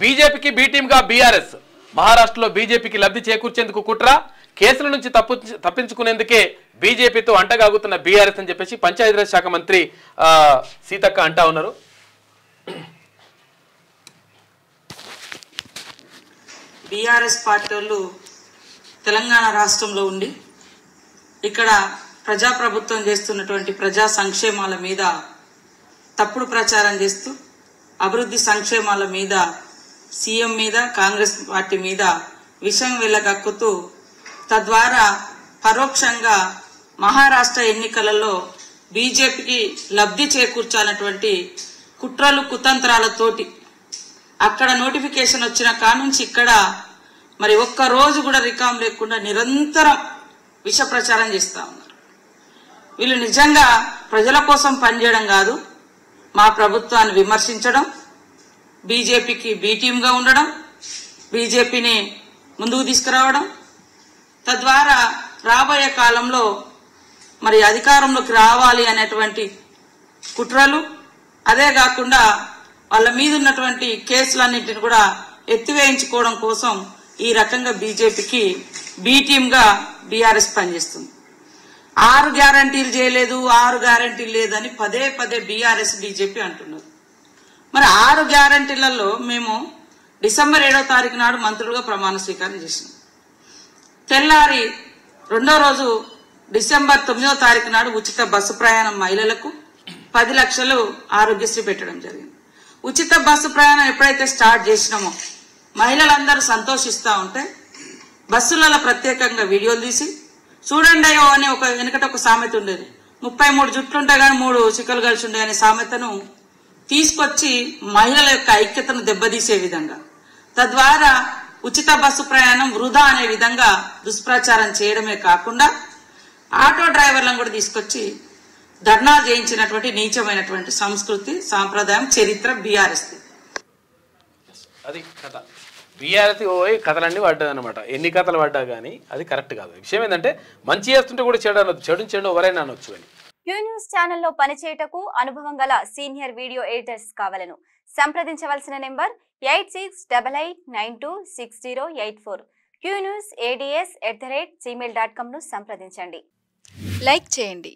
బీజేపీకి బి టీమ్గా బీఆర్ఎస్. మహారాష్ట్రలో బీజేపీకి లబ్ధి చేకూర్చేందుకు కుట్ర, కేసుల నుంచి తప్పించుకునేందుకే బీజేపీతో అంటగాగుతున్న బీఆర్ఎస్ అని చెప్పేసి పంచాయతీరాజ్ శాఖ మంత్రి సీతక్క అంటా ఉన్నారు. బీఆర్ఎస్ పార్టీ వాళ్ళు తెలంగాణ రాష్ట్రంలో ఉండి ఇక్కడ ప్రజాప్రభుత్వం చేస్తున్నటువంటి ప్రజా సంక్షేమాల మీద తప్పుడు ప్రచారం చేస్తూ అభివృద్ధి సంక్షేమాల మీద సీఎం మీద కాంగ్రెస్ పార్టీ మీద విషం వెళ్ళగక్కుతూ తద్వారా పరోక్షంగా మహారాష్ట్ర ఎన్నికలలో బీజేపీకి లబ్ధి చేకూర్చాలన్నటువంటి కుట్రలు కుతంత్రాలతోటి అక్కడ నోటిఫికేషన్ వచ్చిన కానుంచి ఇక్కడ మరి ఒక్క రోజు కూడా రికామ్ లేకుండా నిరంతరం విష ప్రచారం చేస్తూ ఉన్నారు. వీళ్ళు నిజంగా ప్రజల కోసం పనిచేయడం కాదు, మా ప్రభుత్వాన్ని విమర్శించడం, బీజేపీకి బి టీమ్గా ఉండడం, బీజేపీని ముందుకు తీసుకురావడం, తద్వారా రాబోయే కాలంలో మరి అధికారంలోకి రావాలి అనేటువంటి కుట్రలు, అదే కాకుండా వాళ్ళ మీద ఉన్నటువంటి కేసులన్నింటిని కూడా ఎత్తివేయించుకోవడం కోసం ఈ రకంగా బీజేపీకి బి టీమ్గా బీఆర్ఎస్ పనిచేస్తుంది. 6 గ్యారంటీలు చేయలేదు, 6 గ్యారంటీలు లేదని పదే పదే బీఆర్ఎస్ బీజేపీ అంటున్నారు. మరి 6 గ్యారంటీలలో మేము డిసెంబర్ 7వ తారీఖు నాడు మంత్రులుగా ప్రమాణ స్వీకారం చేసినాం. తెల్లారి 2వ రోజు డిసెంబర్ 9వ తారీఖు నాడు ఉచిత బస్సు ప్రయాణం మహిళలకు 10 లక్షలు ఆరోగ్యశ్రీ పెట్టడం జరిగింది. ఉచిత బస్సు ప్రయాణం ఎప్పుడైతే స్టార్ట్ చేసినామో మహిళలందరూ సంతోషిస్తూ ఉంటే బస్సులలో ప్రత్యేకంగా వీడియోలు తీసి చూడండి అయ్యో అని వెనకట ఒక సామెత ఉండేది, 33 జుట్లుంటే కానీ 3 చిక్కలు కలిసి ఉండే అనే సామెతను తీసుకొచ్చి మహిళల యొక్క ఐక్యతను దెబ్బతీసే విధంగా, తద్వారా ఉచిత బస్సు ప్రయాణం వృధా అనే విధంగా దుష్ప్రచారం చేయడమే కాకుండా ఆటో డ్రైవర్లను కూడా తీసుకొచ్చి ధర్నా చేయించినటువంటి నీచమైనటువంటి సంస్కృతి, సాంప్రదాయం, చరిత్ర బీఆర్ఎస్. అది కథ. బీఆర్ఎస్ కథలన్నీ పడ్డాయి అనమాట. ఎన్ని కథలు పడ్డా కానీ అది కరెక్ట్ కాదు. విషయం ఏంటంటే మంచి చేస్తుంటే కూడా చెడు అనొచ్చు, చెడు ఎవరైనా అనొచ్చు అని. క్యూ న్యూస్ ఛానల్లో పనిచేయటకు అనుభవం గల సీనియర్ వీడియో ఎడిటర్స్ కావాలను సంప్రదించవలసిన నెంబర్ 8688926084. qnewsads@gmail.com ను సంప్రదించండి. లైక్ చేయండి.